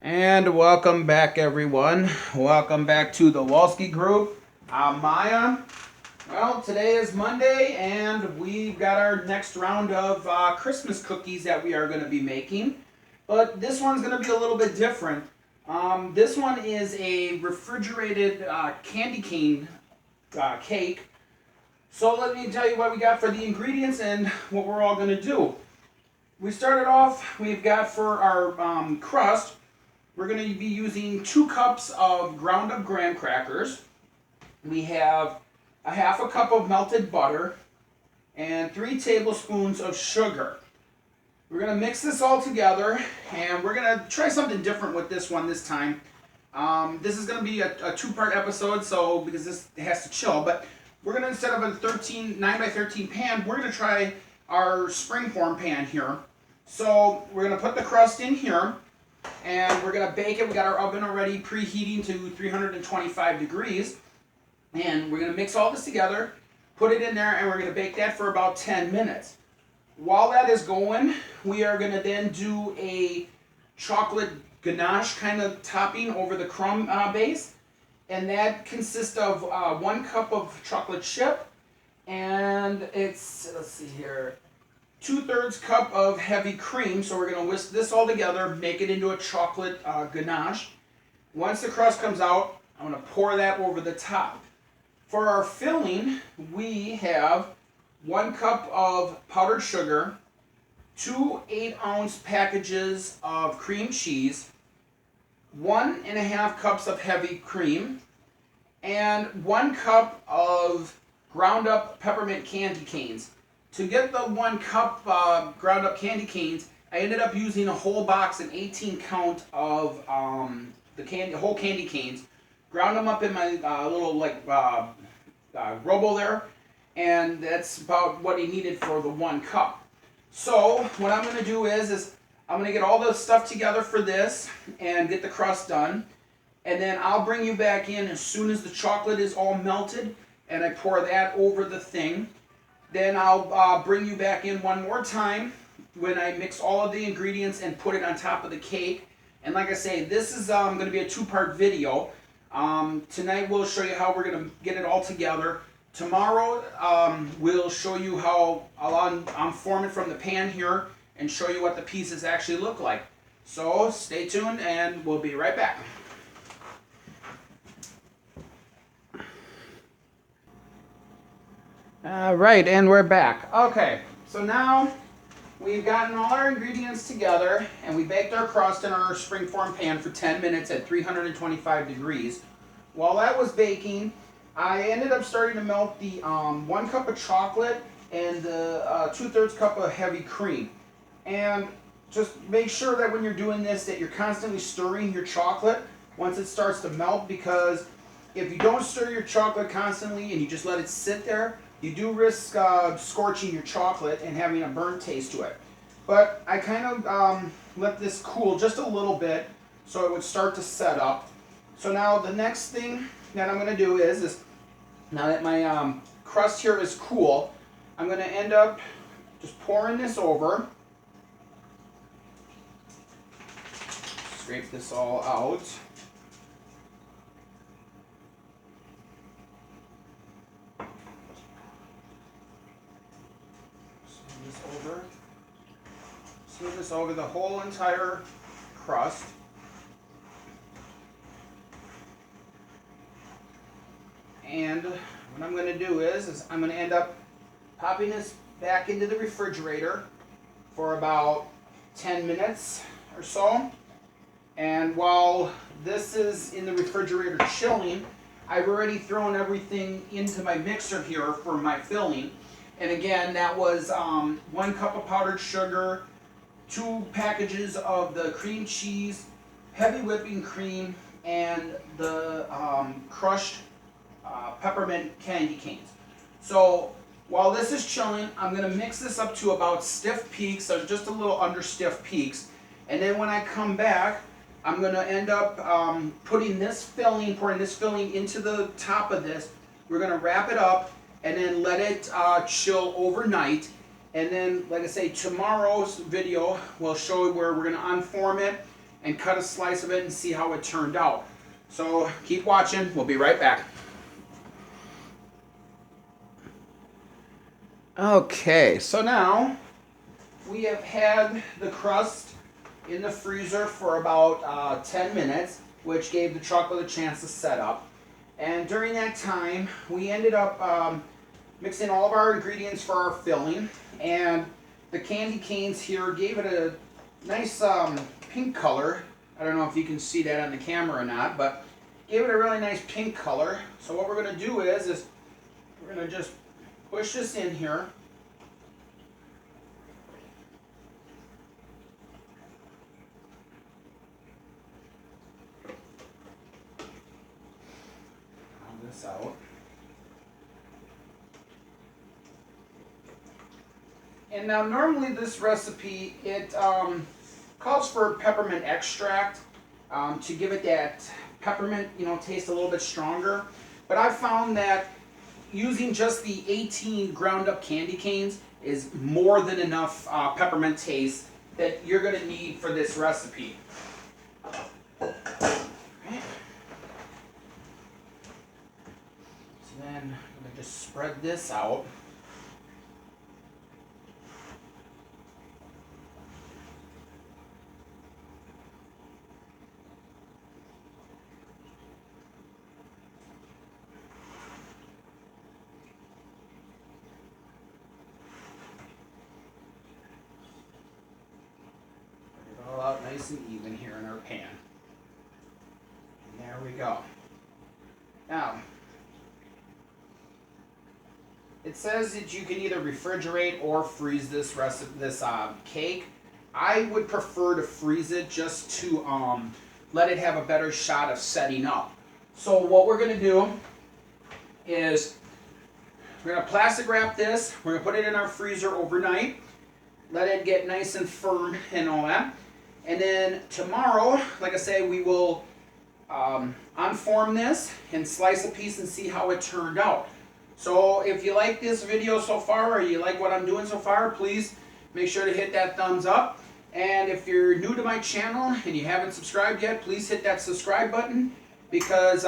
And welcome back, everyone. Welcome back to the Walski Group. I'm Maya. Well, today is Monday, and we've got our next round of Christmas cookies that we are going to be making. But this one's going to be a little bit different. This one is a refrigerated candy cane cake. So let me tell you what we got for the ingredients and what we're all going to do. We started off, we've got for our crust, we're going to be using 2 cups of ground up graham crackers. We have a half a cup of melted butter and 3 tablespoons of sugar. We're going to mix this all together, and we're going to try something different with this one this time. This is going to be a 2-part episode, so because this has to chill, but we're going to, instead of a 9 by 13 pan, we're going to try our springform pan here. So we're going to put the crust in here, and we're going to bake it. We got our oven already preheating to 325 degrees. And we're going to mix all this together, put it in there, and we're going to bake that for about 10 minutes. While that is going, we are going to then do a chocolate ganache kind of topping over the crumb base. And that consists of 1 cup of chocolate chip, and it's, let's see here, 2/3 cup of heavy cream. So we're going to whisk this all together, make it into a chocolate ganache. Once the crust comes out, I'm going to pour that over the top. For our filling, we have 1 cup of powdered sugar, 2 8-ounce packages of cream cheese, 1.5 cups of heavy cream, and 1 cup of ground up peppermint candy canes. To get the 1 cup ground up candy canes, I ended up using a whole box, an 18 count of whole candy canes. Ground them up in my little robo there, and that's about what he needed for the 1 cup. So what I'm going to do is I'm going to get all the stuff together for this and get the crust done, and then I'll bring you back in as soon as the chocolate is all melted and I pour that over the thing. Then I'll bring you back in one more time when I mix all of the ingredients and put it on top of the cake. And like I say, this is going to be a 2-part video. Tonight we'll show you how we're going to get it all together. Tomorrow we'll show you how I'll form it from the pan here and show you what the pieces actually look like. So stay tuned and we'll be right back. Alright, and we're back. Okay, so now we've gotten all our ingredients together, and we baked our crust in our springform pan for 10 minutes at 325 degrees. While that was baking, I ended up starting to melt the 1 cup of chocolate and the 2/3 cup of heavy cream. And just make sure that when you're doing this that you're constantly stirring your chocolate once it starts to melt, because if you don't stir your chocolate constantly and you just let it sit there, you do risk scorching your chocolate and having a burnt taste to it. But I kind of let this cool just a little bit so it would start to set up. So now the next thing that I'm going to do is now that my crust here is cool, I'm going to end up just pouring this over. Scrape this all out. Smooth this over the whole entire crust. And what I'm going to do is I'm going to end up popping this back into the refrigerator for about 10 minutes or so. And while this is in the refrigerator chilling, I've already thrown everything into my mixer here for my filling. And again, that was 1 cup of powdered sugar, 2 packages of the cream cheese, heavy whipping cream, and the crushed peppermint candy canes. So while this is chilling, I'm going to mix this up to about stiff peaks, so just a little under stiff peaks. And then when I come back, I'm going to end up pouring this filling into the top of this. We're going to wrap it up and then let it chill overnight. And then, like I say, tomorrow's video will show you where we're going to unform it and cut a slice of it and see how it turned out. So keep watching. We'll be right back. Okay, so now we have had the crust in the freezer for about 10 minutes, which gave the chocolate a chance to set up. And during that time, we ended up mixing all of our ingredients for our filling. And the candy canes here gave it a nice pink color. I don't know if you can see that on the camera or not, but gave it a really nice pink color. So what we're going to do is we're going to just push this in here. This out. And now normally this recipe, it calls for peppermint extract to give it that peppermint, taste a little bit stronger. But I've found that using just the 18 ground up candy canes is more than enough peppermint taste that you're going to need for this recipe. Then I'm going to just spread this out. Put it all out nice and even here in our pan. And there we go. Now, it says that you can either refrigerate or freeze this cake. I would prefer to freeze it just to let it have a better shot of setting up. So what we're going to do is we're going to plastic wrap this. We're going to put it in our freezer overnight. Let it get nice and firm and all that. And then tomorrow, like I say, we will unform this and slice a piece and see how it turned out. So if you like this video so far, or you like what I'm doing so far, please make sure to hit that thumbs up. And if you're new to my channel and you haven't subscribed yet, please hit that subscribe button, because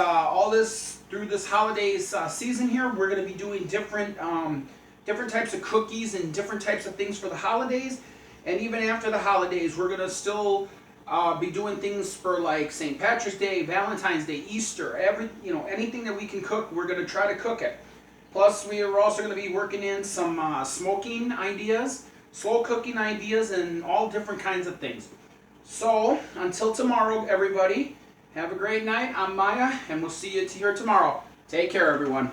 through this holidays season here, we're going to be doing different types of cookies and different types of things for the holidays. And even after the holidays, we're going to still be doing things for like St. Patrick's Day, Valentine's Day, Easter, anything that we can cook, we're going to try to cook it. Plus, we are also going to be working in some smoking ideas, slow cooking ideas, and all different kinds of things. So, until tomorrow, everybody, have a great night. I'm Maya, and we'll see you here tomorrow. Take care, everyone.